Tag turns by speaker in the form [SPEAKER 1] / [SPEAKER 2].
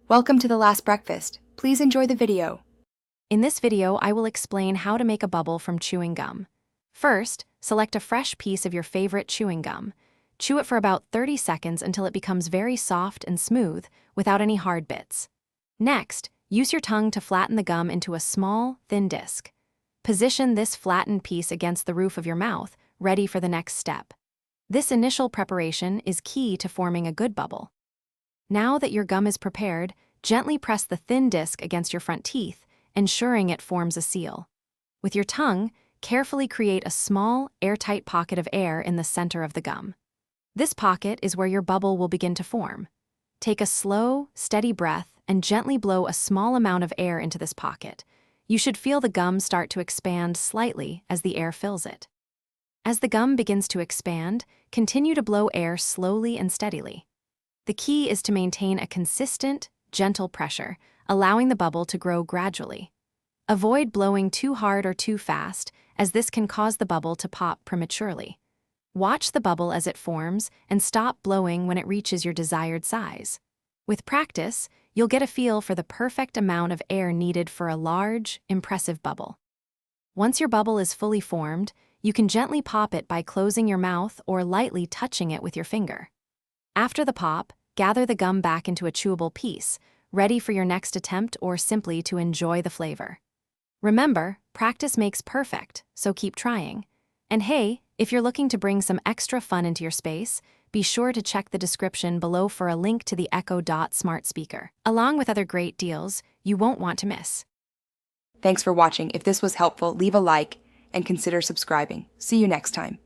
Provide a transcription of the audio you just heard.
[SPEAKER 1] Welcome to The Last Breakfast. Please enjoy the video.
[SPEAKER 2] In this video, I will explain how to make a bubble from chewing gum. First, select a fresh piece of your favorite chewing gum. Chew it for about 30 seconds until it becomes very soft and smooth without any hard bits. Next, use your tongue to flatten the gum into a small, thin disc. Position this flattened piece against the roof of your mouth, ready for the next step. This initial preparation is key to forming a good bubble. Now that your gum is prepared, gently press the thin disc against your front teeth, ensuring it forms a seal. With your tongue, carefully create a small, airtight pocket of air in the center of the gum. This pocket is where your bubble will begin to form. Take a slow, steady breath and gently blow a small amount of air into this pocket. You should feel the gum start to expand slightly as the air fills it. As the gum begins to expand, continue to blow air slowly and steadily. The key is to maintain a consistent, gentle pressure, allowing the bubble to grow gradually. Avoid blowing too hard or too fast, as this can cause the bubble to pop prematurely. Watch the bubble as it forms and stop blowing when it reaches your desired size. With practice, you'll get a feel for the perfect amount of air needed for a large, impressive bubble. Once your bubble is fully formed, you can gently pop it by closing your mouth or lightly touching it with your finger. After the pop, gather the gum back into a chewable piece, ready for your next attempt or simply to enjoy the flavor. Remember, practice makes perfect, so keep trying. And hey, if you're looking to bring some extra fun into your space, be sure to check the description below for a link to the Echo Dot smart speaker, along with other great deals you won't want to miss.
[SPEAKER 1] Thanks for watching. If this was helpful, leave a like and consider subscribing. See you next time.